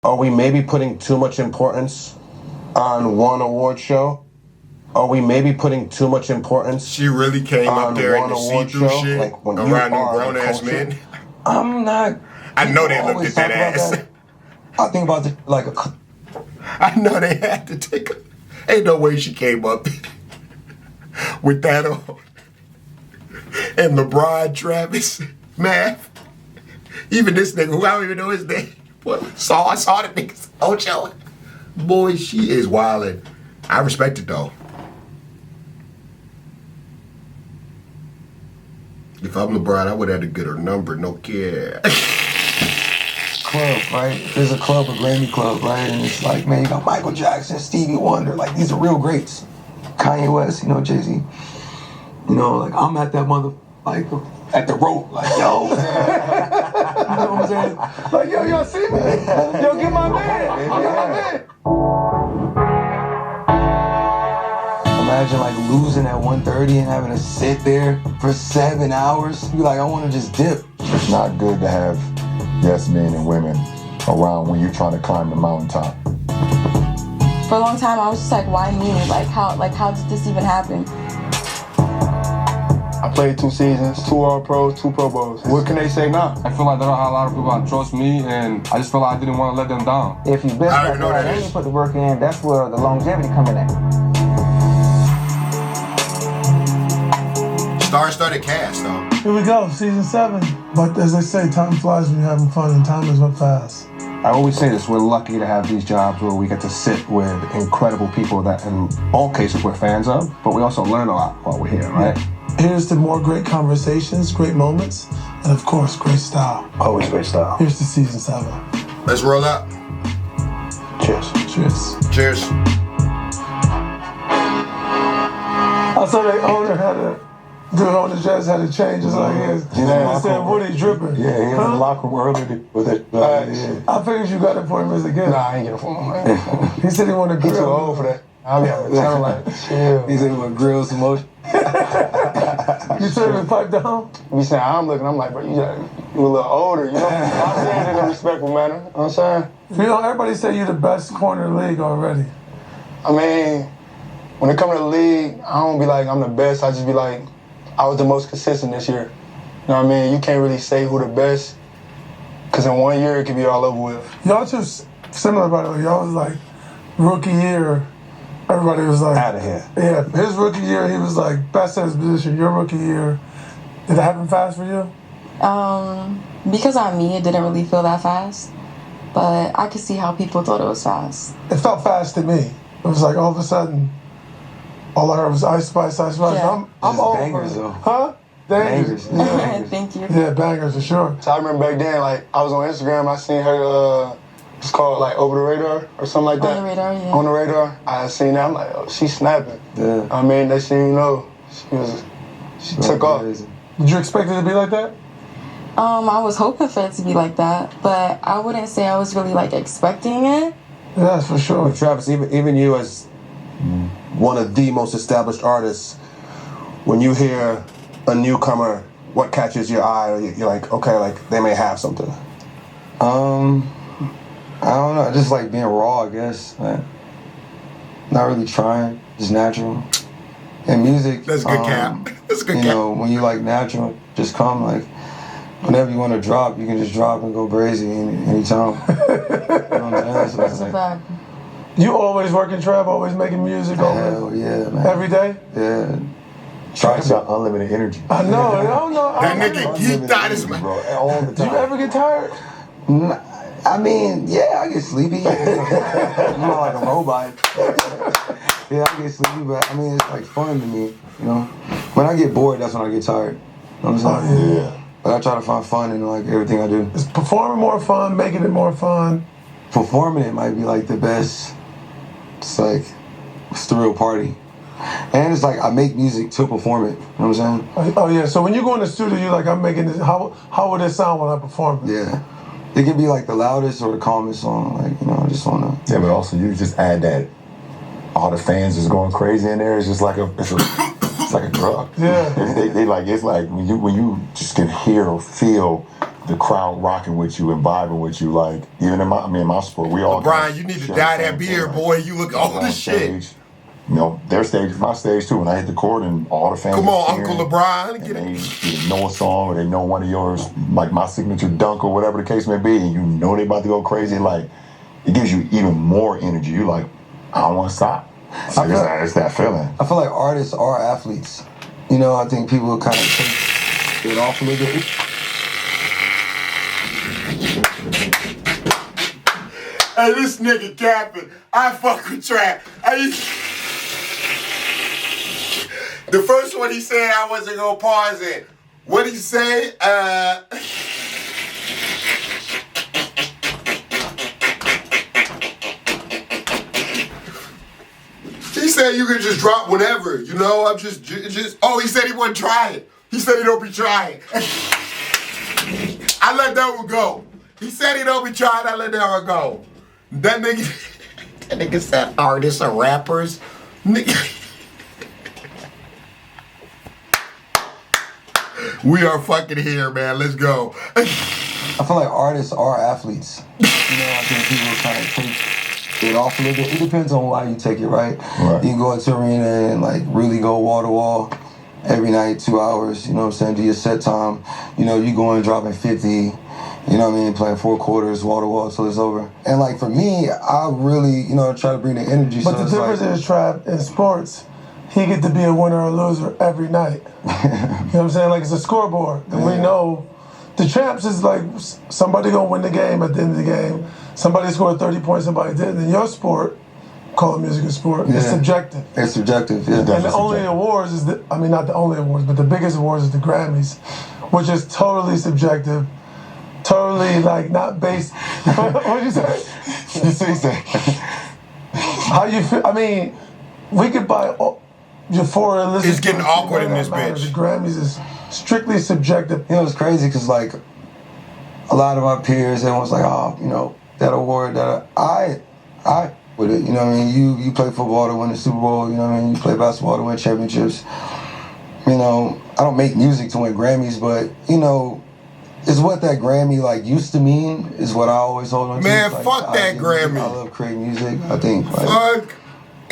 Are we maybe putting too much importance on one award show? Are we maybe putting too much importance? She really came up there in the see-through shit like when around them grown-ass men. I'm not... I know they looked at that ass. I think about it like I know they had to take Ain't no way she came up with that on. And LeBron, Travis, Math. Even this nigga, who I don't even know his name. I saw the niggas. Ocho. Boy, she is wildin'. I respect it though. If I'm LeBron, I would have to get her number, no care. Club, right? There's a club, a Grammy club, right? And it's like, man, you got Michael Jackson, Stevie Wonder, like these are real greats. Kanye West, Jay-Z. Like I'm at that like at the rope, like yo. You know what I'm saying? Like yo, y'all see me? Yo, get my man. Get my man. Imagine like losing at 1:30 and having to sit there for 7 hours. You like, I want to just dip. It's not good to have yes men and women around when you're trying to climb the mountaintop. For a long time, I was just like, why me? Like how did this even happen? I played 2 seasons, 2 All-Pros, 2 Pro Bowls. What can they say now? I feel like there are a lot of people that trust me, and I just feel like I didn't want to let them down. If you best and you put the work in, that's where the longevity come in at. Star-studded cast, though. Here we go, season 7. But as they say, time flies when you're having fun, and time is what fast. I always say this, we're lucky to have these jobs where we get to sit with incredible people that in all cases we're fans of, but we also learn a lot while we're here, right? Here's to more great conversations, great moments, and of course, great style. Always great style. Here's to season 7. Let's roll up. Cheers. Cheers. Cheers. I saw the owner had the owner's dress had to change just like his. Yeah, He said, Woody dripping. Yeah, he was in the locker room earlier with it. Yeah. I figured you got it for him as a gift. Nah, I ain't get it for him. He said he wanted to He grill. too old for that. I'll be having a time like, chill. He said he want to grill some more. You took him pipe down? You saying I'm looking, I'm like, bro, you a little older, I'm saying it in a respectful manner, you know what I'm saying? Everybody say you're the best corner in the league already. I mean, when it comes to the league, I don't be like I'm the best, I just be like, I was the most consistent this year. You know what I mean? You can't really say who the best, because in 1 year it could be all over with. Y'all two similar, by the way. Y'all was like, rookie year, everybody was like... Out of here. Yeah, his rookie year, he was like best at his position. Your rookie year, did it happen fast for you? Because on me, it didn't really feel that fast. But I could see how people thought it was fast. It felt fast to me. It was like all of a sudden, all I heard was Ice Spice, Ice Spice. Yeah. I'm over. Bangers, though. Huh? Bangers. Bangers. Thank you. Yeah, bangers for sure. So I remember back then, like, I was on Instagram, I seen her, it's called like Over the Radar or something like that. On the radar, yeah. On the radar, I seen that, I'm like, oh, she's snapping. Yeah. I mean, they didn't know, she took off. Did you expect it to be like that? I was hoping for it to be like that, but I wouldn't say I was really like expecting it. Yes, for sure. Travis, even you as one of the most established artists, when you hear a newcomer, what catches your eye? Or you're like, okay, like they may have something. I don't know. I just like being raw, I guess. Like, not really trying, just natural. And music. That's good cap. That's good cap. When you like natural, just come like. Whenever you want to drop, you can just drop and go crazy anytime. That's a fact. You always working, Trav? Always making music? Hell yeah, man. Every day? Yeah. Trying to got unlimited energy. I know. I don't know. That nigga geeked out his man. All the Do you time. ever get tired? I mean, yeah, I get sleepy. I'm not like a robot. Yeah, I get sleepy, but I mean, it's like fun to me, When I get bored, that's when I get tired. You know what I'm saying? Yeah. But I try to find fun in like everything I do. Is performing more fun, making it more fun? Performing it might be like the best. It's like, it's the real party. And it's like I make music to perform it. You know what I'm saying? Oh yeah, so when you go in the studio, you're like, I'm making this, how would it sound when I perform it? Yeah. It can be like the loudest or the calmest song. Like, I just wanna... Yeah, but also you just add that all the fans is going crazy in there. It's just like it's like a drug. Yeah. They like, it's like when you just can hear or feel the crowd rocking with you and vibing with you. Like even in my sport, we all. LeBron, you need to dye that beard, boy. You look old as shit. Stage, you know, their stage is my stage too. When I hit the court and all the fans. Come on, cheering, Uncle LeBron. Get it. They know a song or they know one of yours, like my signature dunk or whatever the case may be, and you know they about to go crazy. Like it gives you even more energy. You like, I don't want to stop. So it's that feeling. I feel like artists are athletes. You know, I think people kind of take it off a little bit. Hey, this nigga capping. I fuck with Trap. The first one he said, I wasn't gonna pause it. What'd he say? He said you can just drop whenever, you know? I'm just. Oh, he said he wasn't trying. He said he don't be trying. I let that one go. He said he don't be trying. I let that one go. That nigga said artists are rappers. We are fucking here, man. Let's go. I feel like artists are athletes. You know, I think people kind of take it off a little bit. It depends on why you take it, right? You can go into arena and like really go wall to wall every night, 2 hours, you know what I'm saying, do your set time. You know, you going dropping 50, you know what I mean, playing 4 quarters, wall to wall till it's over. And like for me, I really, you know, try to bring the energy. But the difference is, Trap, in sports, he get to be a winner or a loser every night. You know what I'm saying? Like it's a scoreboard. And we know the champs is like somebody gonna win the game at the end of the game. Somebody scored 30 points, somebody didn't. In your sport, call it music a sport, it's subjective. It's subjective, yeah. And the only awards is not the only awards, but the biggest awards is the Grammys, which is totally subjective. Totally like not based. What'd you say? How you feel? I mean, we could buy Euphoria. It's getting awkward in this bitch. The Grammys is strictly subjective. You know, it's crazy because like a lot of my peers, everyone's like, oh, you know, that award, that I with it. You know what I mean? You play football to win the Super Bowl. You know what I mean? You play basketball to win championships. You know, I don't make music to win Grammys, but you know, is what that Grammy like used to mean is what I always hold on to. Man, like, fuck that Grammy. I love creating music. I think like, fuck.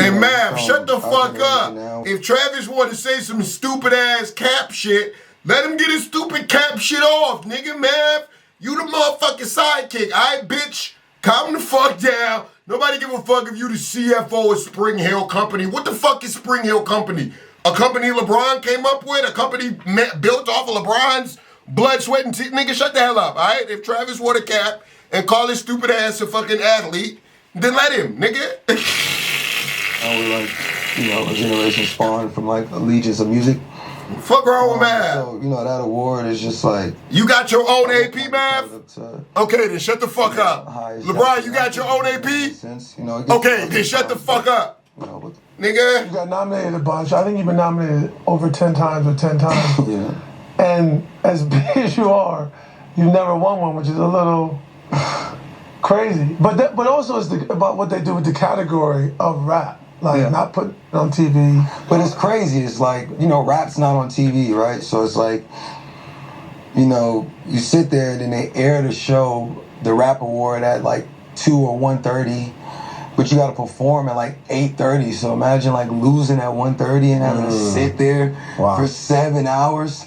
And Mav, shut the fuck up. If Travis want to say some stupid ass cap shit, let him get his stupid cap shit off, nigga. Mav, you the motherfucking sidekick. Alright, bitch, calm the fuck down. Nobody give a fuck if you the CFO of Spring Hill Company. What the fuck is Spring Hill Company? A company LeBron came up with? A company built off of LeBron's blood, sweat, and tears? Nigga, shut the hell up, alright? If Travis wore a cap and call his stupid ass a fucking athlete, then let him, nigga. I was like, you know, a generation spawned from like a legions of music. Fuck wrong with Mav? So, you know, that award is just like... You got your own AP, Mav? Okay, then shut the fuck up. LeBron, you got your own AP? You know, okay, then shut the fuck up. You know, nigga. You got nominated a bunch. I think you've been nominated over 10 times or 10 times. Yeah. And as big as you are, you've never won one, which is a little crazy. But also it's about what they do with the category of rap. Like, not put it on TV. But it's crazy. It's like, you know, rap's not on TV, right? So it's like, you know, you sit there and then they air the show, the rap award at like 2 or 1:30, but you got to perform at like 8:30. So imagine like losing at 1:30 and having to sit there for 7 hours.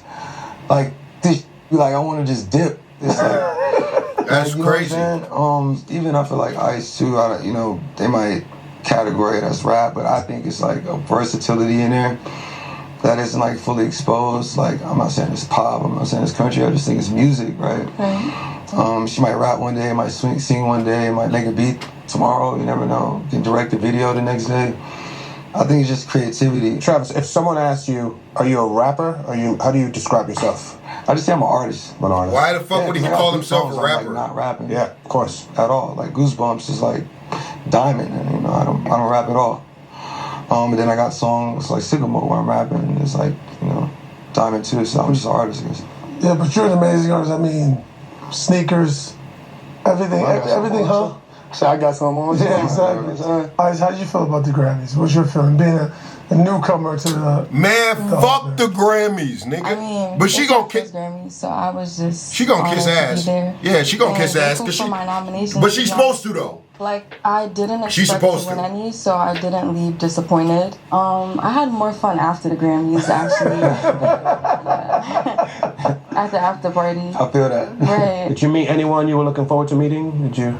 Like, this, like I want to just dip. It's like, that's crazy. Even I feel like Ice too, you know, they might category it as rap, but I think it's like a versatility in there that isn't like fully exposed. Like, I'm not saying it's pop, I'm not saying it's country, I just think it's music, right? She might rap one day, might sing one day, might make a beat tomorrow, you never know. Can direct a video the next day. I think it's just creativity. Travis, if someone asks you, are you a rapper? How do you describe yourself? I just say I'm an artist. I'm an artist. Why the fuck would he call himself a rapper? Like, not rapping. Yeah, of course. At all. Like Goosebumps is like diamond, and you know, I don't rap at all. But then I got songs like Sycamore where I'm rapping, and it's like, you know, diamond too. So I'm just an artist, I guess. Yeah, but you're an amazing artist. I mean, sneakers, everything, huh? So I got something on. Yeah, exactly. Ice, how did you feel about the Grammys? What's your feeling being a newcomer to the? Man, fuck the Grammys, nigga. I mean, but she gonna kiss Grammys, so I was just. She gonna kiss ass. Yeah, she gonna kiss ass because she. My nominations, but she's supposed to though. Like I didn't expect to win any, so I didn't leave disappointed. I had more fun after the Grammys actually. At the after party. I feel that. Right. Did you meet anyone you were looking forward to meeting? Did you?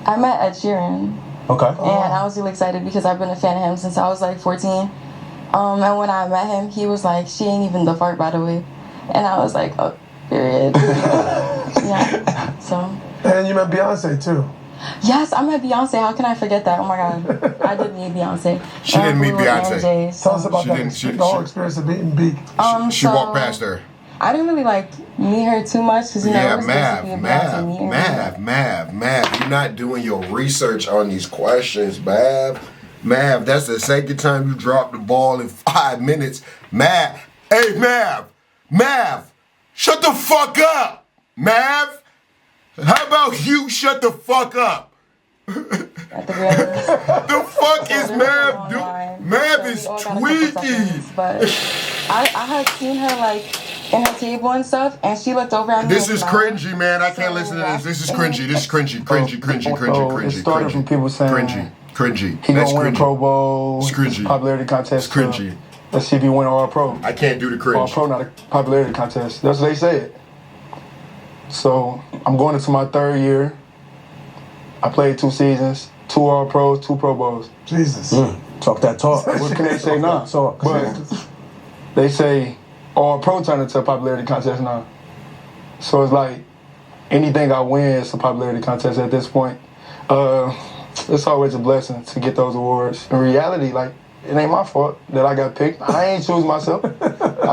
I met Ed Sheeran. Okay. And I was really excited because I've been a fan of him since I was like 14. And when I met him, he was like, "She ain't even the fart, by the way," and I was like, "Oh, period." Yeah. So. And you met Beyonce too. Yes, I met Beyonce. How can I forget that? Oh my God, I did meet Beyonce. She didn't meet Beyonce. Tell us about that. The whole experience of meeting Beak. She walked past her. I didn't really like meet her too much because it was supposed to be a Beyonce meeting. Mav, you're not doing your research on these questions, Mav. Mav, that's the second time you dropped the ball in 5 minutes. Mav, hey Mav, shut the fuck up, Mav. How about you shut the fuck up? At the Grammys. The fuck is Mav doing? Mav is tweaking. But I had seen her like in her table and stuff, and she looked over at me. This is cringy, man. I can't listen to this. This is cringy. This is cringy. It started from people saying cringy. He gonna win a Pro Bowl. It's cringy. Popularity contest. It's cringy. Let's see if he win All Pro. I can't do the cringe. All Pro, not a popularity contest. That's what they said. So I'm going into my 3rd year. I played 2 seasons, 2 All Pros, 2 Pro Bowls. Jesus. Talk that talk. What can they say now? But they say All Pro turned into a popularity contest now. So it's like anything I win is a popularity contest at this point. It's always a blessing to get those awards. In reality, like, it ain't my fault that I got picked. I ain't choose myself. I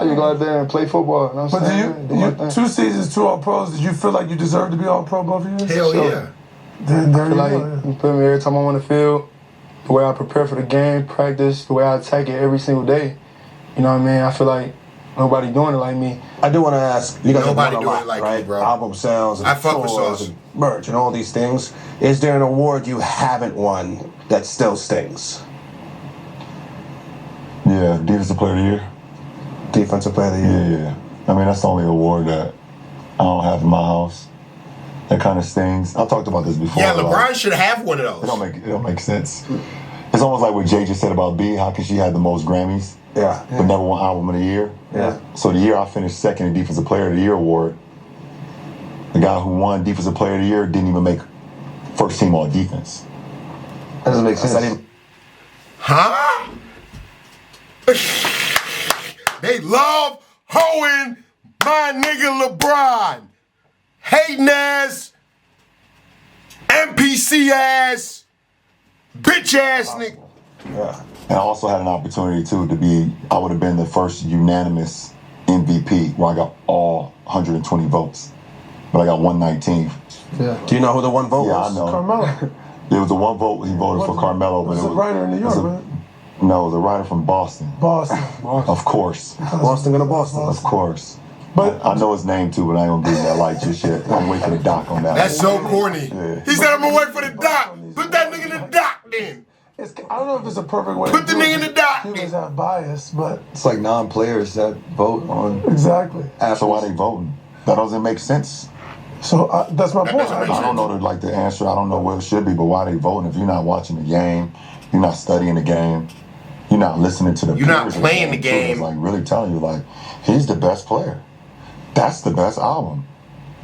just go out there and play football. You know what I'm saying? But 2 seasons, 2 All Pros. Did you feel like you deserved to be All Pro both years? Hell yeah. Then there I feel like you put me every time I'm on the field, the way I prepare for the game, practice, the way I attack it every single day. You know what I mean? I feel like nobody doing it like me. I do want to ask, you guys Nobody have doing done a lot, it like right? me, bro. Album sales and I fuck with tours Sauce. and merch and all these things. Is there an award you haven't won that still stings? Yeah, Defensive Player of the Year. Defensive Player of the Year. Yeah. I mean, that's the only award that I don't have in my house. That kind of stings. I talked about this before. Yeah, LeBron should have one of those. It don't make sense. It's almost like what Jay just said about B. How can she have the most Grammys, but never won Album of the Year? Yeah. So the year I finished second in Defensive Player of the Year award, the guy who won Defensive Player of the Year didn't even make first team all defense. That doesn't make sense. Huh? They love hoeing my nigga LeBron. Hating ass, NPC ass, bitch ass nigga. Yeah. And I also had an opportunity too I would have been the first unanimous MVP where I got all 120 votes. But I got 119. Yeah. Do you know who the one vote was? Yeah, I know. Carmelo. There was the one vote he voted for Carmelo, but it was a writer in New York, man. No, the writer from Boston. Boston. Of course. Boston gonna Boston. Of course. But I know his name too, but I ain't gonna give him that light just yet. I'm waiting for the doc on that. That's so corny. Yeah. He said I'm gonna wait for the doc. Put that nigga in the doc then. I don't know if it's a perfect way Put to the do nigga it. in the doc. Humans have bias, but It's like non-players that vote on. exactly. So why they voting? That doesn't make sense. So that's my point. doesn't make I don't know the answer. I don't know what it should be, but why they voting? If you're not watching the game, you're not studying the game, you're not listening to the You're not peers of playing the game. It's like really telling you, like, he's the best player. That's the best album.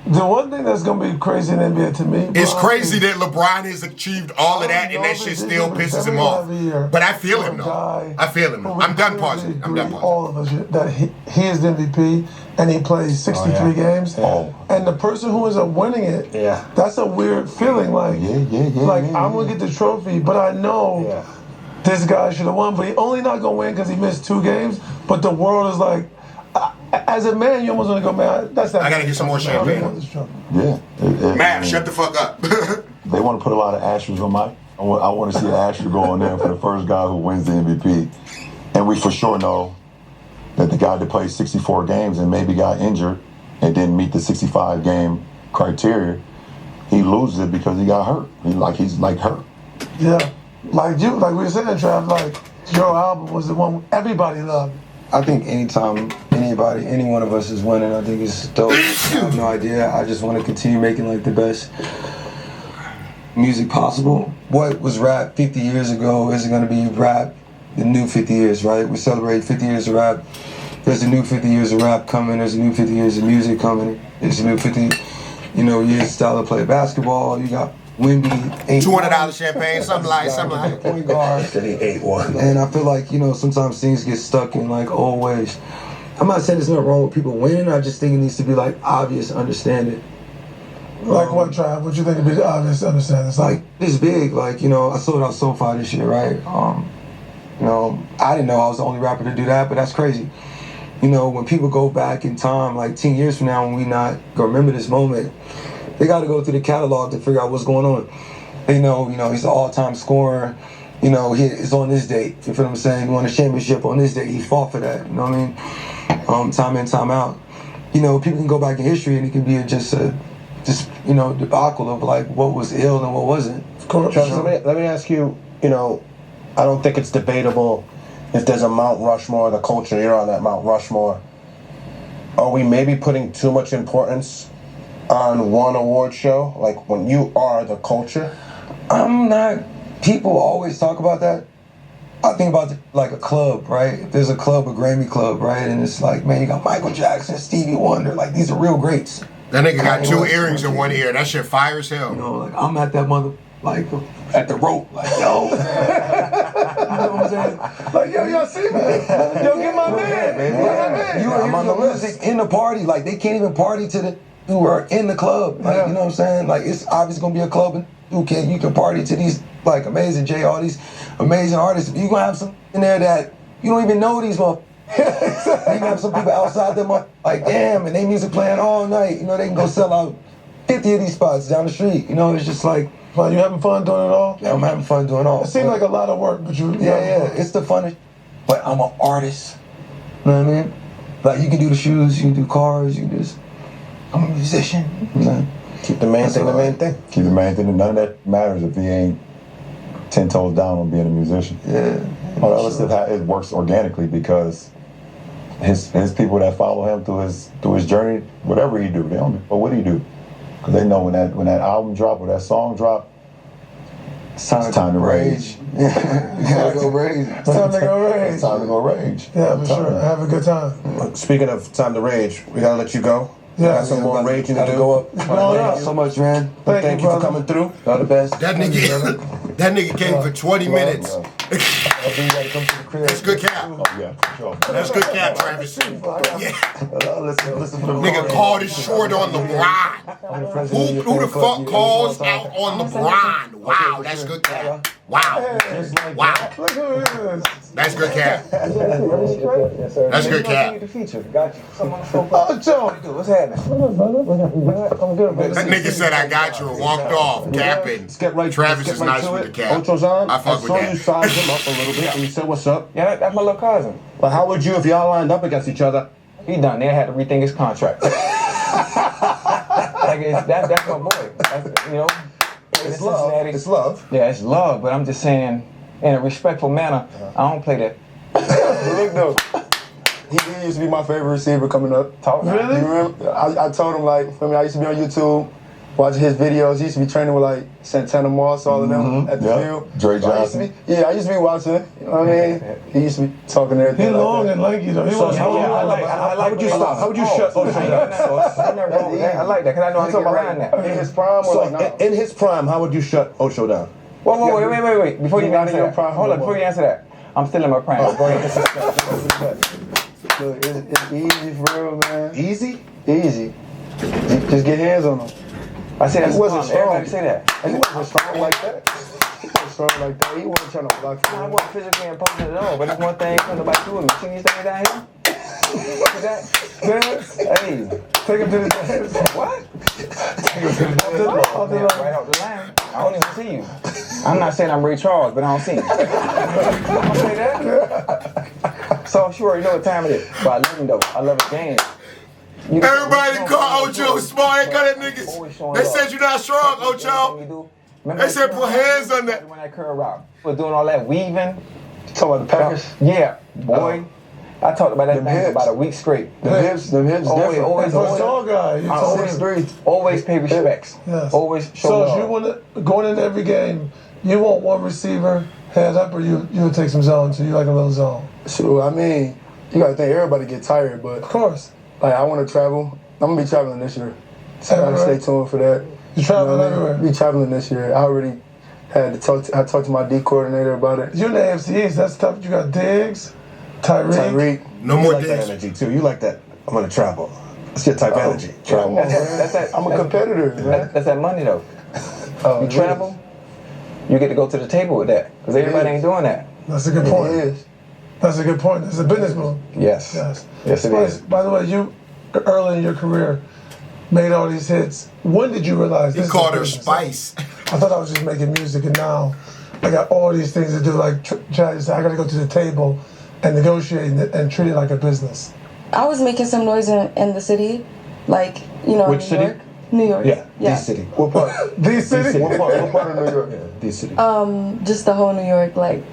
The one thing that's gonna be crazy in the NBA to me, It's bro, crazy that LeBron has achieved all of that and that shit still pisses him off. But I feel him though. I feel him. I'm done pausing. I'm done pausing. All of us that he is the MVP and he plays 63 games. Oh. And the person who ends up winning it, that's a weird feeling. Like, I'm gonna get the trophy, but I know this guy should have won. But he only not gonna win because he missed 2 games. But the world is like, as a man, you almost want to go, man. That's that. I gotta get some more champagne. Yeah. Man, shut the fuck up. They want to put a lot of asterisks on my. I want to see an asterisk go on there for the first guy who wins the MVP. And we for sure know that the guy that played 64 games and maybe got injured and didn't meet the 65 game criteria, he loses it because he got hurt. He's hurt. Yeah. Like we were saying, Trav, like your album was the one everybody loved. I think anytime any one of us is winning, I think it's dope. I have no idea. I just want to continue making like the best music possible. What was rap 50 years ago isn't going to be rap the new 50 years, right? We celebrate 50 years of rap. There's a new 50 years of rap coming. There's a new 50 years of music coming. There's a new 50, years style of play basketball. You got Wemby, $200 champagne, something like. Point guard. Said he ate one. And I feel like, sometimes things get stuck in like old ways. I'm not saying there's nothing wrong with people winning. I just think it needs to be like obvious understanding. Like what, Trav? What you think would be the obvious understanding? It's like this big, I sold out SoFi this year, right? I didn't know I was the only rapper to do that, but that's crazy. When people go back in time, like 10 years from now, when we not gonna remember this moment, they got to go through the catalog to figure out what's going on. They know, he's the all-time scorer. It's on this date. You feel what I'm saying? He won a championship on this date. He fought for that. You know what I mean? Time in, time out. People can go back in history and it can be just debacle of like what was ill and what wasn't. Of course. Travis, let me ask you. I don't think it's debatable if there's a Mount Rushmore of the culture. You're on that Mount Rushmore. Are we maybe putting too much importance on one award show? Like when you are the culture? I'm not. People always talk about that. I think about like a club, right? If there's a club, a Grammy club, right? And it's like, man, you got Michael Jackson, Stevie Wonder. Like these are real greats. That nigga got two earrings in one ear. That shit fire as hell. Like I'm at that at the rope, like yo. You know what I'm saying? Like y'all see me? Yo, get my man. Baby. I'm on the music in the party. Like they can't even party to the who are in the club. Like you know what I'm saying? Like it's obviously gonna be a club and you can party to these like amazing all these amazing artists. You gonna have some in there that you don't even know these motherfuckers. You can have some people outside them like damn, and they music playing all night. They can go sell out 50 of these spots down the street. It's just like. Well, you having fun doing it all? Yeah, I'm having fun doing it all. It seems like a lot of work, but you. Yeah, it's the funnest. But I'm an artist. You know what I mean? Like you can do the shoes, you can do cars, you can just. I'm a musician. Keep the main thing the main thing. Keep the main thing. None of that matters if he ain't 10 toes down on being a musician. Yeah. All the other stuff it works organically because his people that follow him through his journey, whatever he do, they don't. But what do you do? Because they know when that album drop or that song drop, it's time to rage. You gotta go rage. It's time to go rage. It's time to go rage. Yeah, for sure. Have a good time. Speaking of time to rage, we gotta let you go. Yeah, got some more raging to do. Go up. Thank you so much, man. Thank you for coming through. All the best. That nigga came for 20 minutes. That's good cap. Oh, yeah, for sure. That's good cap, Travis. Yeah. Listen for the Nigga called his short on LeBron. Who the fuck calls out on LeBron? Wow, that's good cap. Wow. Wow. Look who it is. That's good cap. That's good cap. Got you. Oh, Joe. What's happening? I'm good. That nigga said I got you and walked off, capping. Let's get right. Travis let's is get right nice to with it. the cap. Ocho's on. I fuck I with saw that. you size him up a little bit and you said what's up. Yeah, that's my little cousin. But how would you if y'all lined up against each other? He done. They had to rethink his contract. That's my boy. It's love. It's love. Yeah, it's love. But I'm just saying, in a respectful manner, I don't play that. Look though, he used to be my favorite receiver coming up. Really? You remember? I told him I used to be on YouTube, watching his videos. He used to be training with like Santana Moss, all of them at the field. Dre So Johnson. I used to be watching. You know what I mean? He used to be talking and everything. He like long that. and lanky though. He was I like. How would you stop? How would you shut Ocho down? I like that because I know how to get around that. In his prime, or like now? In his prime, how would you shut Ocho down? Whoa, wait. Before you You're not answer in your that. prime Hold no on, before more. you answer that. I'm still in my prime. Go ahead. Look, it's easy for real, man. Easy? Easy. Just get hands on him. I say that's He wasn't fun. strong. Everybody say that. He wasn't strong like that. He wasn't strong like that. He wasn't trying to block for I him. wasn't physically imposing at all, but it's one thing when nobody doing me. See these things down here? See that? Hey, Take him to the dance. what? Right off the line. I don't even see you. I'm not saying I'm Ray Charles, but I don't see you. Don't say that. So I'm sure you know what time it is. But I love him though. I love his game. Everybody call Ocho small. Ain't got that niggas. They said you're not strong, Ocho. They said put hands on that. When that curl route was doing all that weaving. Talking about the Packers? Yeah, boy. I talked about that thing for about a week straight. Them hips different. Always, tall guy. You're tall. 6'3". always pay respects. Yes. Always show So love. if you want to going in every game, you want one receiver head up, or you would take some zone. So you like a little zone. Sure, I mean, you gotta think everybody get tired, but Of course. like I want to travel. I'm gonna be traveling this year, so I gotta Everywhere? stay tuned for that. You traveling what I mean? everywhere. Be traveling this year. I already had to talk. I talked to my D coordinator about it. You're in the AFC East. That's tough. You got Diggs, Tyreek. No You more like that days. energy too. You like that. I'm gonna travel. That's your type of energy. Travel. That's that. I'm a competitor, man. That's that money though. Oh, You travel, you get to go to the table with that. Because everybody ain't doing that. That's a good It point. is. That's a good point. It's a business move. Yes. Yes. Yes, it is. By the way, you early in your career made all these hits. When did you realize He this called is her business? Spice. I thought I was just making music, and now I got all these things to do. Like Chad said, I got to go to the table and negotiate and treat it like a business. I was making some noise in the city, like, you know, Which New city? York. New York. Yeah, D City. What part? D City, What part of New York? D City. Just the whole New York, like.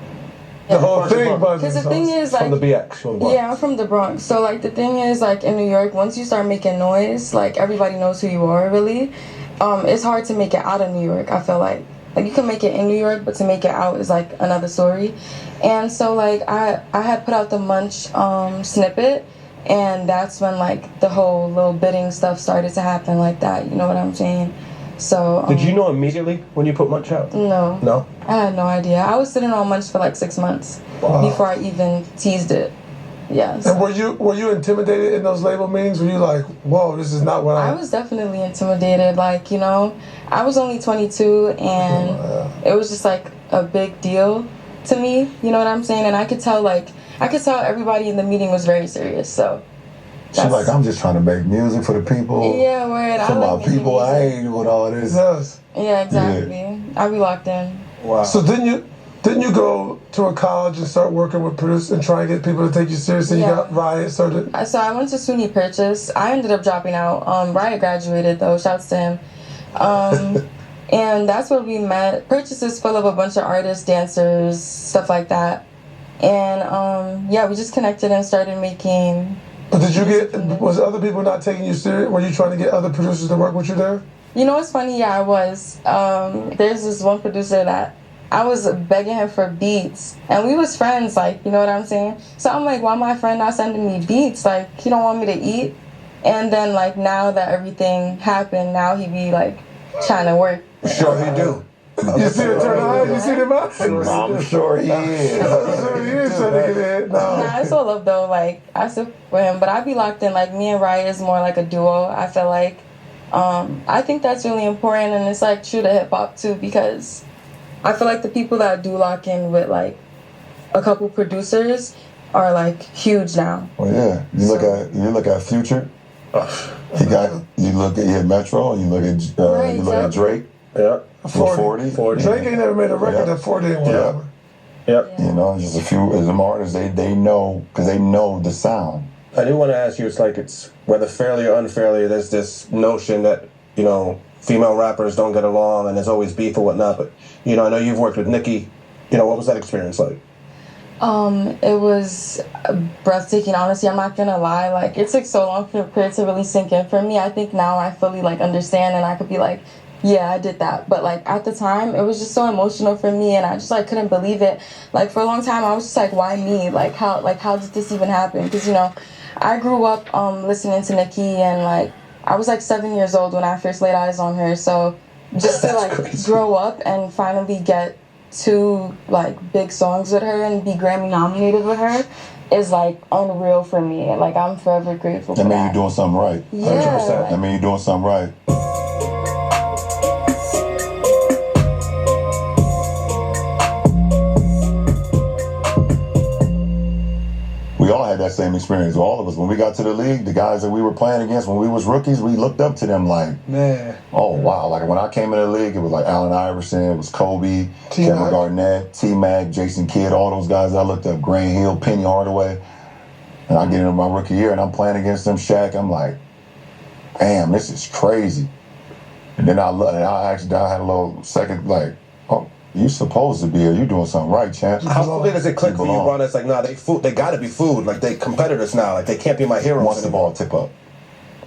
the whole thing. Because the thing is, like, From the BX. From the Bronx. yeah, I'm from the Bronx. So, like, the thing is, like, in New York, once you start making noise, like, everybody knows who you are, really. It's hard to make it out of New York, I feel like. Like, you can make it in New York, but to make it out is, like, another story. And so, like, I had put out the Munch snippet, and that's when, like, the whole little bidding stuff started to happen like that. You know what I'm saying? So. Did you know immediately when you put Munch out? No. No? I had no idea. I was sitting on Munch for like 6 months before I even teased it. Yeah. so- And were you intimidated in those label meetings? Were you like, whoa, this is not what I was definitely intimidated. Like, you know, I was only 22 and it was just like a big deal to me. You know what I'm saying? And I could tell everybody in the meeting was very serious. So. She's like, I'm just trying to make music for the people. Yeah, word. For I like my making people, I music. ain't doing all this. Yes. Yeah, exactly. I be locked in. Wow. So didn't you go to a college and start working with producers and try and get people to take you seriously? Yeah. You got Riot started. So I went to SUNY Purchase. I ended up dropping out. Riot graduated though. Shouts to him. And that's where we met. Purchase is full of a bunch of artists, dancers, stuff like that. And yeah, we just connected and started making. But was other people not taking you serious? Were you trying to get other producers to work with you there? You know what's funny? Yeah, I was. There's this one producer that I was begging him for beats, and we was friends, like, you know what I'm saying? So I'm like, why my friend not sending me beats? Like, he don't want me to eat. And then, like, now that everything happened, now he be, like, trying to work. Sure he do. You see the turn on? You see the box? I'm sure he is. So he is trying to get in. No. Nah, it's all love though. Like, I still for him, but I be locked in. Like, me and Riot is more like a duo. I feel like, I think that's really important, and it's like true to hip hop too, because I feel like the people that do lock in with like a couple producers are like huge now. Well, yeah. You look at Future. He had Metro. You look at Drake. Yeah. 40. 40. Drake ain't never made a record at 40 and whatever. Yep. You know, just a few as them artists, they know, because they know the sound. I do want to ask you, it's whether fairly or unfairly, there's this notion that, you know, female rappers don't get along and there's always beef or whatnot, but, you know, I know you've worked with Nicki. You know, what was that experience like? It was breathtaking, honestly. I'm not gonna lie. Like, it took so long for it to really sink in for me. I think now I fully like understand, and I could be like, yeah, I did that. But like at the time, it was just so emotional for me, and I just like couldn't believe it. Like for a long time, I was just like, why me? Like how did this even happen? Because, you know, I grew up listening to Nicki, and like I was like 7 years old when I first laid eyes on her. So just to like grow up and finally get 2 like big songs with her and be Grammy nominated with her is like unreal for me. Like, I'm forever grateful for that. That mean you're doing something right. Yeah. 100%. That mean you're doing something right. We all had that same experience. All of us, when we got to the league, the guys that we were playing against when we was rookies, we looked up to them like, Man. oh wow. Like when I came in the league, it was like Allen Iverson, it was Kobe, T-Mac. Kevin Garnett, T-Mac, Jason Kidd, all those guys I looked up, Grant Hill, Penny Hardaway. And I get into my rookie year and I'm playing against them, Shaq. I'm like, damn, this is crazy. And then I had a little second, like, oh, you supposed to be here. You doing something right, champ. How quickly does it click for you, Ron? It's like, nah, they gotta be food. Like, they competitors now. Like, they can't be my heroes Once the ball tip up.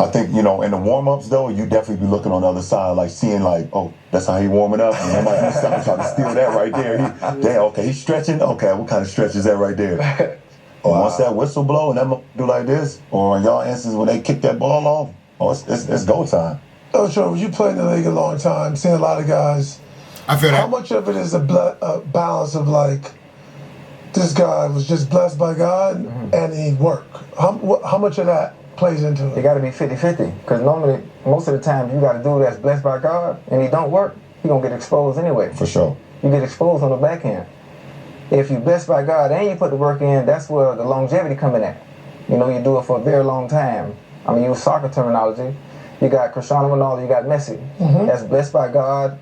I think, in the warm-ups, though, you definitely be looking on the other side, like, seeing, like, oh, that's how he warming up. And I might be trying to steal that right there. He's stretching? Okay, what kind of stretch is that right there? Once that whistle blow and them do like this, or in y'all instance, when they kick that ball off, it's go time. Oh, sure. You played in the league a long time, seen a lot of guys. I feel that. How much of it is a balance of, like, this guy was just blessed by God and he worked? How much of that plays into it? It got to be 50-50, because normally, most of the time, you got a dude that's blessed by God and he don't work, he going to get exposed anyway. For sure. You get exposed on the back end. If you're blessed by God and you put the work in, that's where the longevity come in at. You do it for a very long time. I mean, use soccer terminology. You got Cristiano Ronaldo, you got Messi. That's blessed by God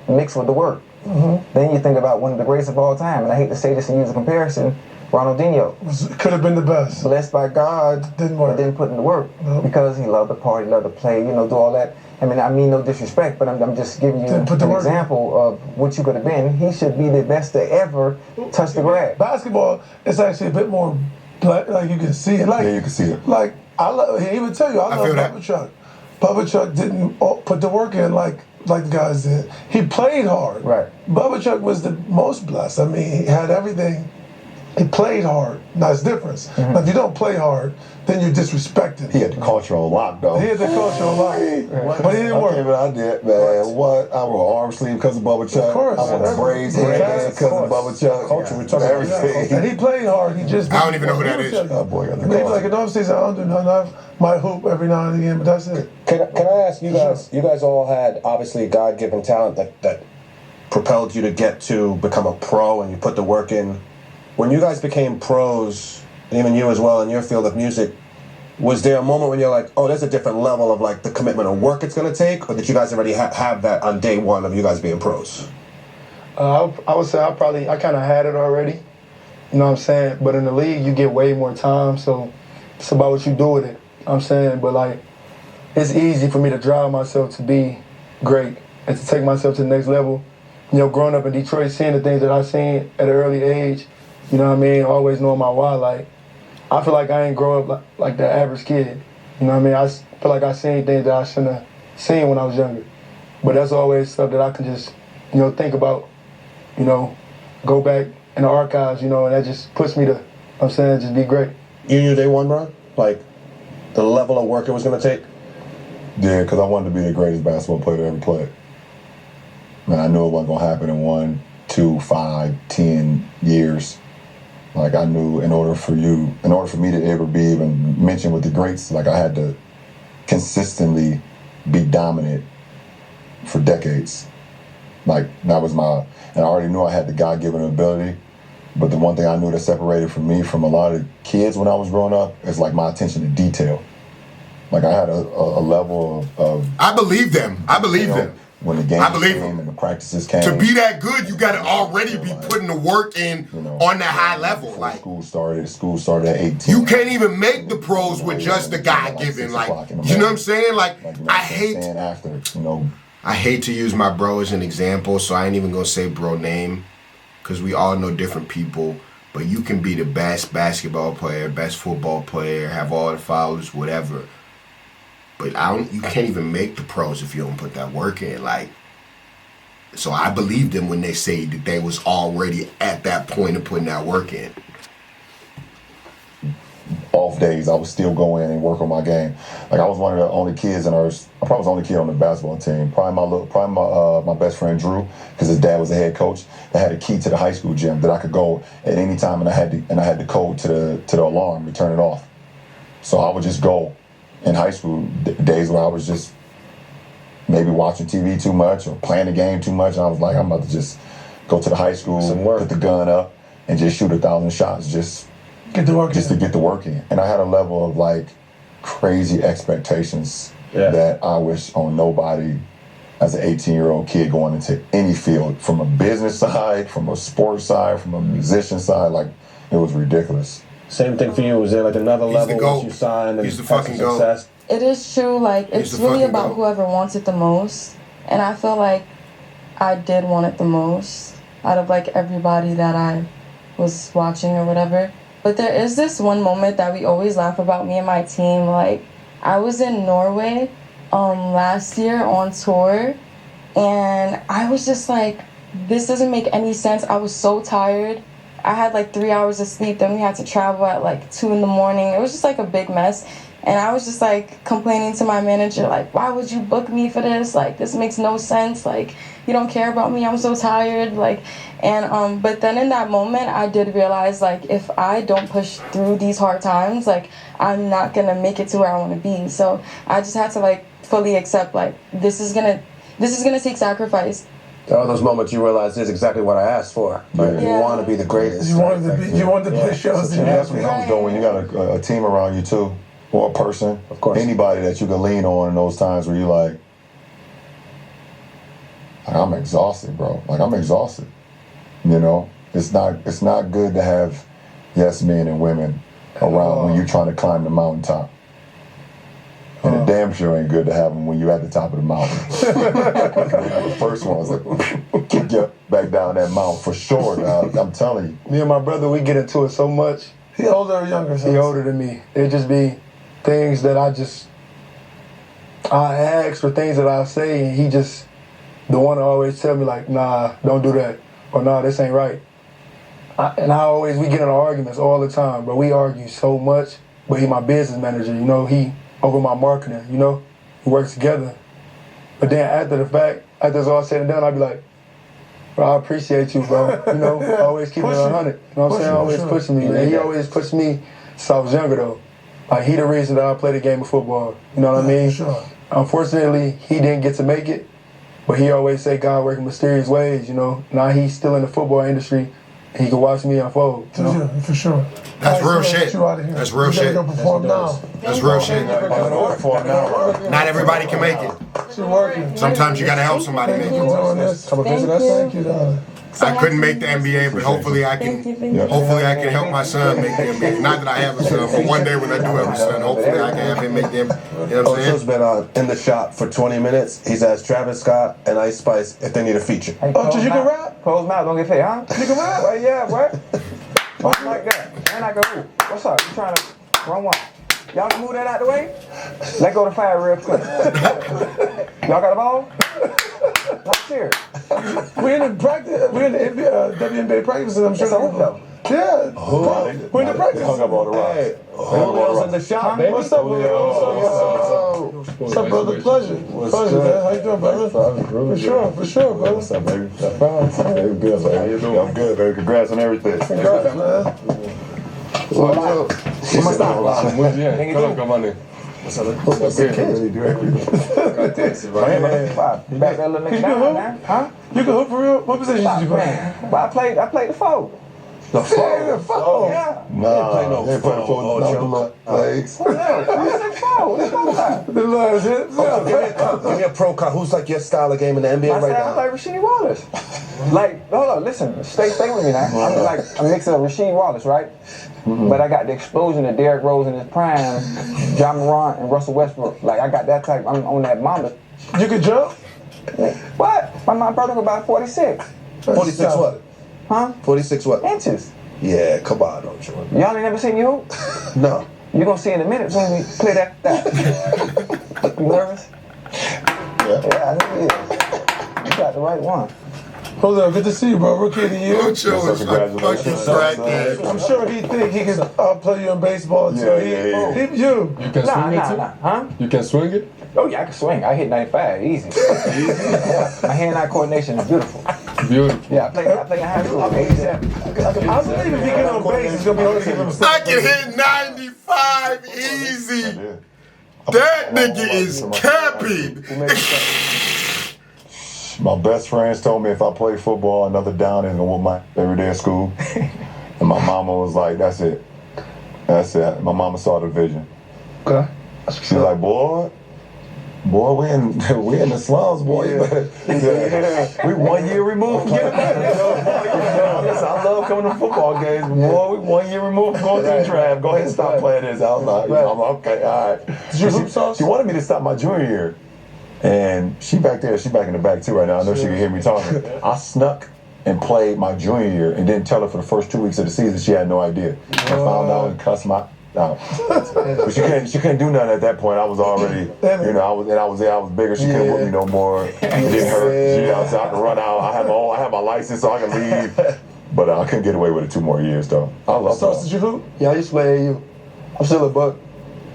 mixed with the work. Then you think about one of the greatest of all time, and I hate to say this and use a comparison, Ronaldinho. Could have been the best. Blessed by God, didn't work. But didn't put in the work because he loved the party, loved to play, do all that. I mean no disrespect, but I'm just giving you an example of what you could have been. He should be the best to ever touch the grass. Basketball is actually a bit more black, like you can see it. Like, yeah, you can see it. Like, he would tell you, I love Bubba Chuck. Bubba Chuck didn't put the work in like the guys did. He played hard. Right. Bubba Chuck was the most blessed. I mean, he had everything. He played hard. That's the difference. Now, if you don't play hard, then you're disrespected. He had the culture on lock, though. He had the culture on lock. But he didn't work. I did, man. What? I wore arm sleeve because of Bubba Chuck. Of course. I wore braids because of Bubba Chuck. Culture, we're talking everything. And he played hard. He just I don't even know who that is. Oh, boy. Maybe like in the offseason, I don't do nothing. I might hoop every now and again, but that's it. Can I ask you guys? You guys all had obviously God-given talent that propelled you to get to become a pro, and you put the work in. When you guys became pros, and even you as well in your field of music, was there a moment when you're like, oh, there's a different level of like the commitment of work it's going to take, or did you guys already have that on day one of you guys being pros? I would say I kind of had it already. You know what I'm saying? But in the league, you get way more time, so it's about what you do with it. You know what I'm saying? But like, it's easy for me to drive myself to be great and to take myself to the next level. Growing up in Detroit, seeing the things that I've seen at an early age, you know what I mean? Always knowing my why. Like, I feel like I ain't grow up like the average kid. You know what I mean? I feel like I seen things that I shouldn't have seen when I was younger. But that's always stuff that I can just, think about, go back in the archives, and that just puts me to, just be great. You knew day one, bro? Like, the level of work it was going to take? Yeah, because I wanted to be the greatest basketball player to ever play. Man, I knew it wasn't going to happen in 1, 2, 5, 10 years. Like, I knew in order for me to ever be even mentioned with the greats, like, I had to consistently be dominant for decades. Like, that was and I already knew I had the God-given ability, but the one thing I knew that separated from me from a lot of kids when I was growing up is, like, my attention to detail. Like, I had a level of I believe them. When the games came and the practices came. To be that good, you got to already be putting the work in on that high level. Like, school started at 18. You can't even make the pros with just the God-given. Like, you know what I'm saying? Like I hate to use my bro as an example, so I ain't even gonna say bro name, because we all know different people. But you can be the best basketball player, best football player, have all the fouls, whatever. But you can't even make the pros if you don't put that work in. Like, so I believe them when they say that they was already at that point of putting that work in. Off days, I would still go in and work on my game. Like, I was one of the only kids I probably was the only kid on the basketball team. Probably my best friend Drew, because his dad was the head coach, that had a key to the high school gym that I could go at any time, and I had the code to the alarm to turn it off. So I would just go. In high school, days where I was just maybe watching TV too much or playing the game too much, I was like, I'm about to just go to the high school, put the gun up, and just shoot 1,000 shots, just to get the work in. And I had a level of like crazy expectations that I wish on nobody as an 18-year-old kid going into any field, from a business side, from a sports side, from a musician side. Like, it was ridiculous. Same thing for you. Was there like another level once you signed and He's the fucking success? it is true. Like, it's He's the really fucking about goat. whoever wants it the most. And I feel like I did want it the most out of, like, everybody that I was watching or whatever. But there is this one moment that we always laugh about, me and my team. Like, I was in Norway last year on tour, and I was just like, this doesn't make any sense. I was so tired. I had like 3 hours of sleep, then we had to travel at like 2 in the morning. It was just like a big mess. And I was just like complaining to my manager, like, why would you book me for this? Like, this makes no sense. Like, you don't care about me. I'm so tired. Like, and but then in that moment, I did realize, like, if I don't push through these hard times, like, I'm not gonna make it to where I want to be. So I just had to like fully accept, like, this is gonna take sacrifice. There are those moments you realize this is exactly what I asked for. Right? Yeah. You want to be the greatest. You wanted to be. You wanted to play shows. And that's what comes though when you got a team around you too, or a person, Of course. anybody that you can lean on in those times where you're like, I'm exhausted, bro. Like, I'm exhausted. You know, it's not good to have yes men and women around when you're trying to climb the mountaintop. And it damn sure ain't good to have them when you're at the top of the mountain. The first one's like, kick you back down that mountain for sure, dog. I'm telling you. Me and my brother, we get into it so much. He older or younger? He older than me. It just be things that I ask or things that I say, and he just the one to always tell me like, nah, don't do that, or nah, this ain't right. We get in arguments all the time, bro. We argue so much, but he my business manager, you know, he over my marketing, you know, we work together. But then after the fact, after it's all said and done, I'd be like, bro, I appreciate you, bro. You know, always keeping it 100. You know what I'm saying? Always pushing me. And he always pushed me since I was younger, though. Like, he the reason that I played the game of football. You know what I mean? Sure. Unfortunately, he didn't get to make it, but he always say God work in mysterious ways, you know. Now he's still in the football industry, and he can watch me unfold, you know? Yeah, for sure. That's real Get shit. you out of here. That's real You gotta shit. go perform now. That's real shit. Not everybody can make it. She working. Sometimes you gotta help somebody make You it. doing this? Come and visit Thank us. you. Thank you, darling. I couldn't make the NBA, but hopefully I can. Thank you. Hopefully I can help my son make the NBA. Not that I have a son, but one day when I do have a son, hopefully I can have him make the NBA. You know what I'm Ocho's saying? been in the shop for 20 minutes. He's asked Travis Scott and Ice Spice if they need a feature. Hey, Oh, close you can mouth. rap? Close mouth, don't get paid, huh? You can rap? Well, yeah, what? What's like that? And I go, ooh, what's up? You trying to run one? Y'all can move that out the way? Let go of the fire real quick. Y'all got a ball? Not serious. We in the practice. We in the WNBA practices. I'm sure. It's a hoop though. Yeah. We're in the practice. Hung up all the rocks. Hey, Julio's in the shop, baby. What's up, Julio? What's up, brother? Pleasure. Pleasure, man. How you doing, brother? For sure, brother. What's up, baby? Hey, good, baby. I'm good, baby. Congrats on everything. Congrats, man. What's my stop? What's up, really do everything. Back that little nigga down, man. Huh? You can hoop for real? What position did you play? Man, well, I played the four. The phone. Yeah. Nah, they ain't playing for no legs. I'm 6'4". What you talking about? The last hit? Give me a pro card. Who's like your style of game in the NBA I right said I now? play Rasheed Wallace. Like, hold on, listen, stay with me now. I'm like a mix of Rasheed Wallace, right? But I got the explosion of Derrick Rose in his prime, John Morant and Russell Westbrook. Like, I got that type. I'm on that Mamba. You can jump? What? My brother was about 46. 46 what? Huh? 46 what? Inches. Yeah, come on, Ocho. Y'all ain't never seen me hoop? No. You gonna see in a minute when we play that. You nervous? Yeah, I know you is. You got the right one. Hold on, good to see you, bro. Rookie of the year. Ocho is a fucking crackhead. I'm sure he think he can play you in baseball too. Yeah. You. You can swing it too? Huh? You can swing it? Oh yeah, I can swing. I hit 95, easy. Yeah, my hand-eye coordination is beautiful. Beautiful. Yeah, I play in high school. 87. I believe if he get on base, it's gonna be hard to give him a I can hit 95 easy. That nigga is capping. My best friends told me if I play football, another down and with my every day at school. And my mama was like, that's it. That's it. My mama saw the vision. Okay. She's like, boy, we in the slums, boy. You better, we 1 year removed from getting better. Yes, I love I'm coming to football games. Boy, we 1 year removed from going to the draft. Go ahead and stop playing this. I was like, I'm okay, all right. She wanted me to stop my junior year. And she back there, she back in the back too right now. I know she can hear me talking. I snuck and played my junior year and didn't tell her for the first 2 weeks of the season. She had no idea. I found out and cussed my out. But she couldn't do nothing at that point. I was already, I was bigger. She couldn't whoop me no more. It didn't hurt. So I could run out. I have my license, so I can leave. But I couldn't get away with it 2 more years though. I love So did you hoop? Yeah, I used to play AAU. I'm still a buck.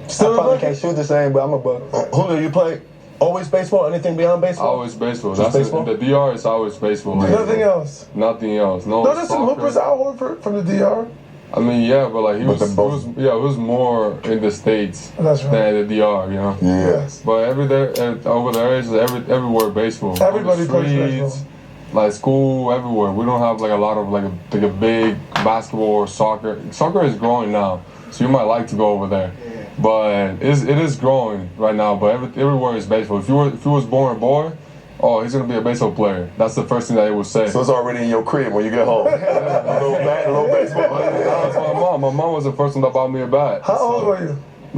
Still I probably can't shoot the same, but I'm a buck. Julio, you play always baseball? Anything beyond baseball? Always baseball. Just baseball? The DR is always baseball. Nothing else. Nothing else. No, No, there's some hoopers out from the DR. I mean, yeah, but like he was more in the States That's right. than the DR, you know. Yes. But over there is everywhere baseball. Everybody On the plays streets, like school, everywhere. We don't have like a lot of like a big basketball or soccer. Soccer is growing now, so you might like to go over there. But it is growing right now. But everywhere is baseball. If you was born a boy, oh, he's gonna be a baseball player. That's the first thing that they would say. So it's already in your crib when you get home. a little bat, a little baseball. That's my mom. My mom was the first one that bought me a bat. How old were you?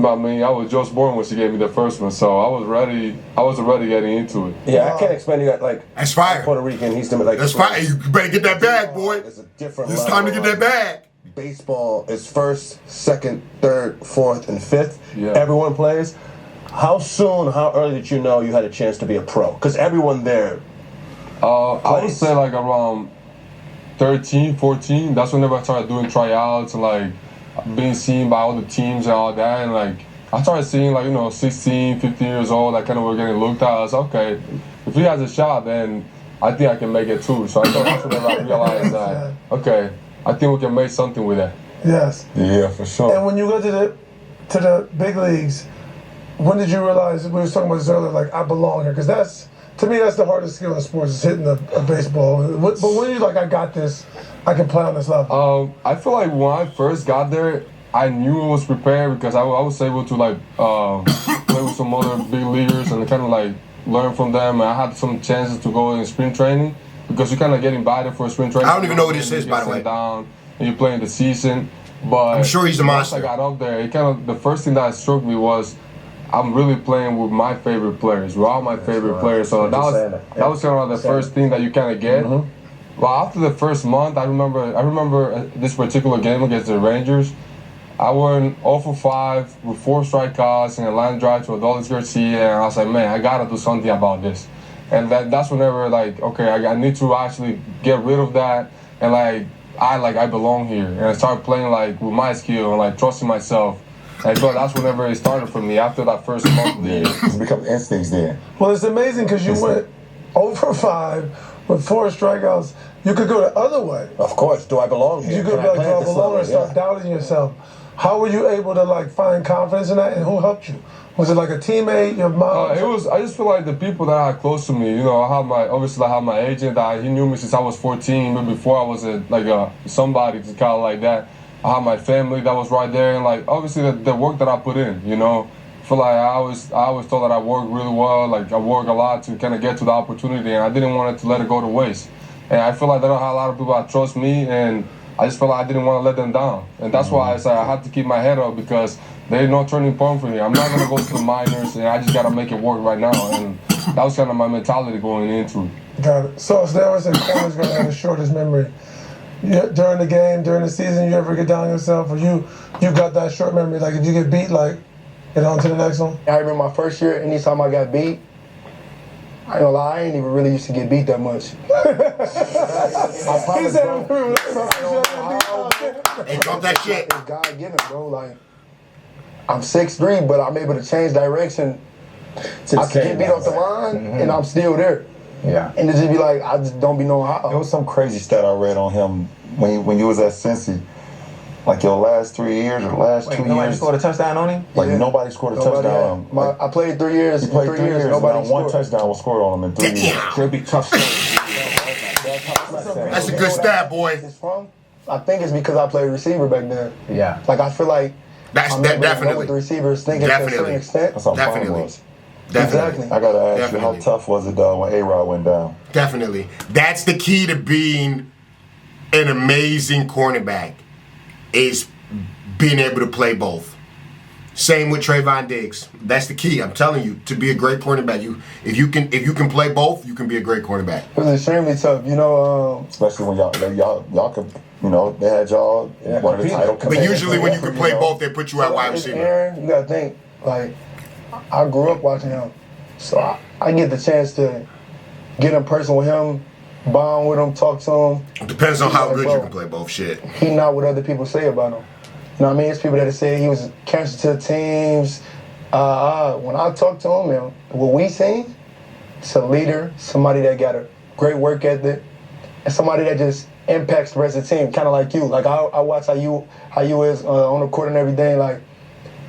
I mean, I was just born when she gave me the first one, so I was ready. I was already getting into it. Yeah, I can't explain to you that, like, That's fire. Puerto Rican, he's like, That's fire. You better get that bag, boy. It's a different It's level. time to get that bag. Baseball is first, second, third, fourth, and fifth. Yeah. Everyone plays. How early did you know you had a chance to be a pro? Because everyone there. I would say like around 13, 14. That's whenever I started doing tryouts and like being seen by all the teams and all that. And like I started seeing like 16, 15 years old. I kind of were getting looked at. I was okay. If he has a shot, then I think I can make it too. So I thought that's whenever I realized that okay, I think we can make something with that. Yes. Yeah, for sure. And when you go to the big leagues, when did you realize, we were talking about this earlier, like I belong here? Because to me, that's the hardest skill in sports, is hitting a baseball. But when you're like, I got this, I can play on this level. I feel like when I first got there, I knew I was prepared because I was able to like play with some other big leaguers and kind of like learn from them. And I had some chances to go in spring training because you kind of get invited for a spring training. I don't even know what this is, by the way. Down and you play in the season, but I'm sure he's a once monster. I got up there, it kind of the first thing that struck me was I'm really playing with my favorite players. We're all my favorite players, so that was kind of the first thing that you kind of get. Well, after the first month, I remember this particular game against the Rangers. I went 0 for 5 with 4 strikeouts and a line drive to Adolis Garcia, and I was like, man, I gotta do something about this. And that's whenever like, okay, I need to actually get rid of that, and I belong here, and I started playing like with my skill and like trusting myself. And so that's whenever it started for me after that first month of the year. It's become instincts then. Well, it's amazing because you went 0 for 5 with 4 strikeouts. You could go the other way. Of course. Do I belong here? You could Can be I like, play do at I this belong level? and start doubting yourself. How were you able to like find confidence in that, and who helped you? Was it like a teammate, your mom? I just feel like the people that I had close to me. I have my agent. He knew me since I was 14. But before I was somebody to kind of like that. I have my family that was right there, and like obviously the work that I put in. I feel like I always thought that I worked really well. Like I work a lot to kind of get to the opportunity, and I didn't want it to let it go to waste. And I feel like there are a lot of people that trust me, and I just felt like I didn't want to let them down. And that's why I said I had to keep my head up because there's no turning point for me. I'm not gonna go to the minors, and I just gotta make it work right now. And that was kind of my mentality going into it. Got it. So there was a corner's gonna have the shortest memory. During the game, during the season, you ever get down on yourself, or you got that short memory? Like if you get beat, like get on to the next one. I remember my first year. Anytime I got beat, I ain't gonna lie, I ain't even really used to get beat that much. He said, Hey, drop that shit. It's God given, bro. Like I'm 6'3", but I'm able to change direction. I can get beat off the line, and I'm still there. Yeah. And it just be like, I just don't be knowing how. It was some crazy stat I read on him when you was at Cincy. Like your last 3 years or last 2 years. Nobody scored a touchdown on him? Like nobody scored a touchdown on him. I played 3 years. He played 3 years. Nobody Not scored. one touchdown was scored on him in 3 years. Should be tough. That's a good stat, boy. It's from? I think it's because I played receiver back then. Yeah. Like I feel like That's I'm able to know definitely. what the receivers thinking to a certain Definitely. extent. That's how fun it Definitely. was. Definitely. I gotta ask you, how Definitely. tough was it when A-Rod went down? Definitely. That's the key to being an amazing cornerback is being able to play both. Same with Trayvon Diggs. That's the key. I'm telling you, to be a great cornerback, if you can play both, you can be a great cornerback. It was extremely tough, you know. Especially when y'all could, you know, they had y'all one of the title. But usually when you can play both, they put you at wide receiver. Aaron, you gotta think, like, I grew up watching him, so I get the chance to get in person with him, bond with him, talk to him. It depends on how good you can play both. Shit. He not what other people say about him. You know what I mean? It's people that have said he was cancer to the teams. When I talk to him, man, what we seen, it's a leader, somebody that got a great work ethic, and somebody that just impacts the rest of the team, kind of like you. Like I watch how you is on the court and everything. Like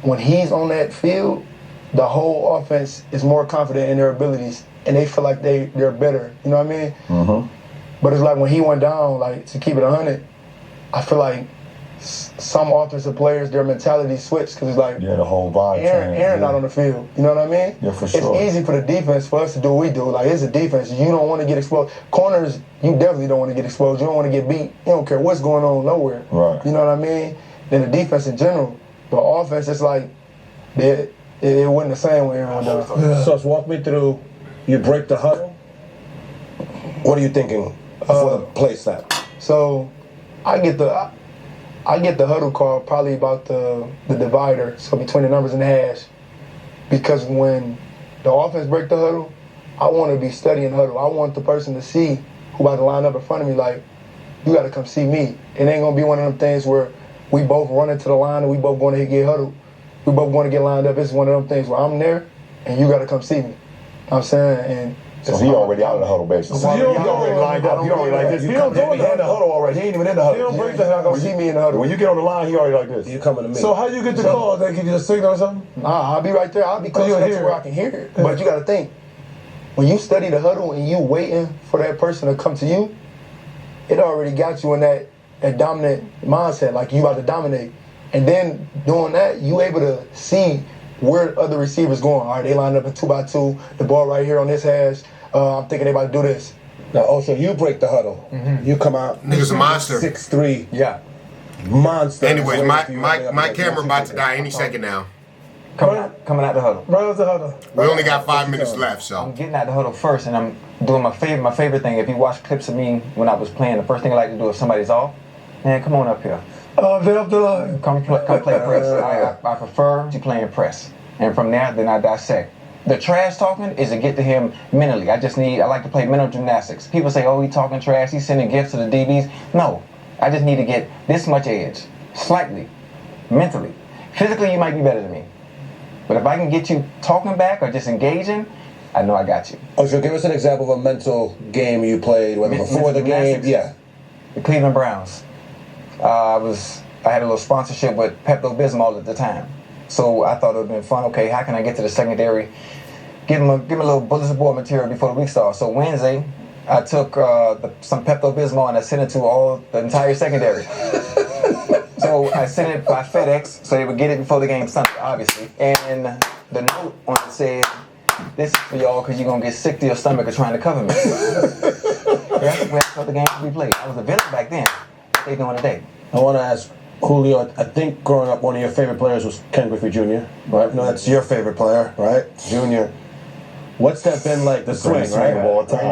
when he's on that field, the whole offense is more confident in their abilities, and they feel like they're better. You know what I mean? Mm-hmm. But it's like when he went down, like to keep it 100, I feel like some offensive players, their mentality switched because it's like the whole vibe. Aaron not on the field. You know what I mean? Yeah, for sure. It's easy for the defense for us to do what we do. Like it's a defense. You don't want to get exposed. Corners, you definitely don't want to get exposed. You don't want to get beat. You don't care what's going on nowhere. Right. You know what I mean? Then the defense in general. But offense, it's like it wasn't the same with Aaron. So walk me through. You break the huddle. What are you thinking for the play snap? So I get the huddle call probably about the divider, so between the numbers and the hash. Because when the offense break the huddle, I want to be studying the huddle. I want the person to see who about to line up in front of me like, you got to come see me. It ain't going to be one of them things where we both run into the line and we both going to get huddled. We both going to get lined up. It's one of them things where I'm there and you got to come see me. You know what I'm saying? And so he already out of the huddle, basically. So he already lined up. He already like this. He don't go in the huddle already. He ain't even in the huddle. He don't break the huddle. See me in the huddle. When you get on the line, he already like this. You coming to me. So how you get the call? They give you a signal or something? Nah, I'll be right there. I'll be close enough to where I can hear it. But you got to think, when you study the huddle and you waiting for that person to come to you, it already got you in that dominant mindset, like you about to dominate. And then doing that, you able to see where other receivers going. All right, they lined up in 2x2. The ball right here on this hash. I'm thinking they about to do this. Now, Ocho, you break the huddle. Mm-hmm. You come out. Nigga's a monster. 6'3". Yeah. Monster. Anyways, my camera about to die any second now. Coming out the huddle. Right out the huddle. We only got 5 minutes left, so. I'm getting out the huddle first, and I'm doing my favorite thing. If you watch clips of me when I was playing, the first thing I like to do if somebody's off, man, come on up here. They're up the line. Come play press. I prefer to play in press. And from there, then I dissect. The trash talking is to get to him mentally. I like to play mental gymnastics. People say, oh, he talking trash, he's sending gifts to the DBs. No, I just need to get this much edge, slightly, mentally. Physically, you might be better than me. But if I can get you talking back or just engaging, I know I got you. Ocho, give us an example of a mental game you played, whether before the game. Yeah. The Cleveland Browns. I had a little sponsorship with Pepto-Bismol at the time. So I thought it would have been fun. Okay, how can I get to the secondary? Give him a little bulletin board material before the week starts. So Wednesday, I took some Pepto-Bismol and I sent it to the entire secondary. So I sent it by FedEx so they would get it before the game Sunday, obviously. And the note on it said, "This is for y'all because you're going to get sick to your stomach of trying to cover me." That's what the game we played. I was a villain back then. What they doing today? I want to ask Julio, I think growing up, one of your favorite players was Ken Griffey Jr., right? No, that's your favorite player, right? Junior. What's that been like, the swing, right?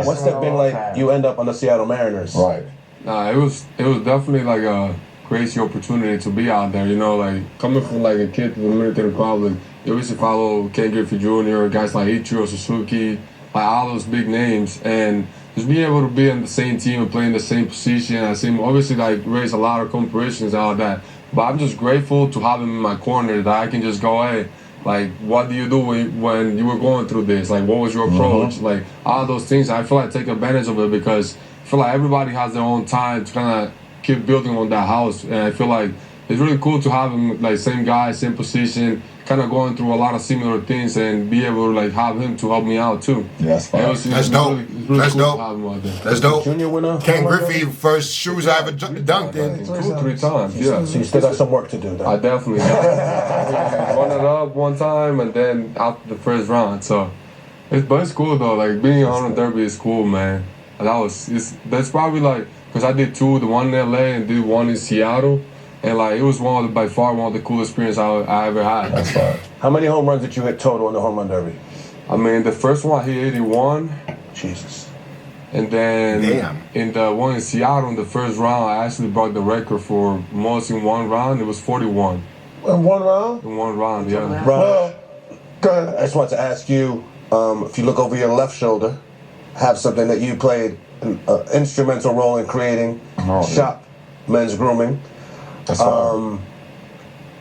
What's that been like, you end up on the Seattle Mariners? Right. Nah, it was definitely like a crazy opportunity to be out there, you know, like coming from like a kid to the Dominican Republic, you used to follow Ken Griffey Jr., guys like Ichiro Suzuki, like all those big names, and just being able to be in the same team and playing the same position, obviously like raise a lot of comparisons and all that. But I'm just grateful to have him in my corner that I can just go, hey, like, what do you do when you were going through this? Like, what was your approach? Mm-hmm. Like, all those things, I feel like I take advantage of it because I feel like everybody has their own time to kind of keep building on that house. And I feel like it's really cool to have him, like, same guy, same position, kind of going through a lot of similar things and be able to like have him to help me out too. That's fine. That's dope. That's dope. That's dope. Junior winner. Ken Griffey, first shoes I ever dunked in. 2-3 times, yeah. So you still got some work to do, though. I definitely got run it up one time and then out the first round. So, it's cool though. Like being on a derby is cool, man. And that's probably like because I did 2, the one in LA and did 1 in Seattle, and like it was by far one of the coolest experiences I ever had. That's fine. How many home runs did you hit total in the home run derby? I mean, the first one I hit 81. Jesus. And then Damn. in the one in Seattle in the first round, I actually broke the record for most in one round. It was 41. In 1 round? In 1 round, yeah. Well, go ahead. I just want to ask you, if you look over your left shoulder, have something that you played an instrumental role in creating, Shop Men's Grooming. That's fine.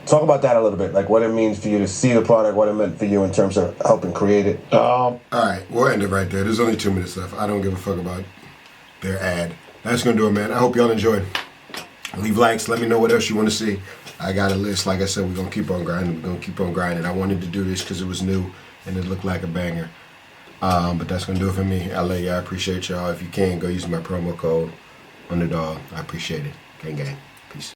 Talk about that a little bit, like what it means for you to see the product, what it meant for you in terms of helping create it. All right, we'll end it right there. There's only 2 minutes left. I don't give a fuck about their ad. That's gonna do it, man. I hope y'all enjoyed. Leave likes. Let me know what else you want to see. I got a list. Like I said, we're gonna keep on grinding. We're gonna keep on grinding. I wanted to do this because it was new and it looked like a banger. But that's gonna do it for me. I appreciate y'all. If you can, go use my promo code Underdog. I appreciate it. Gang gang.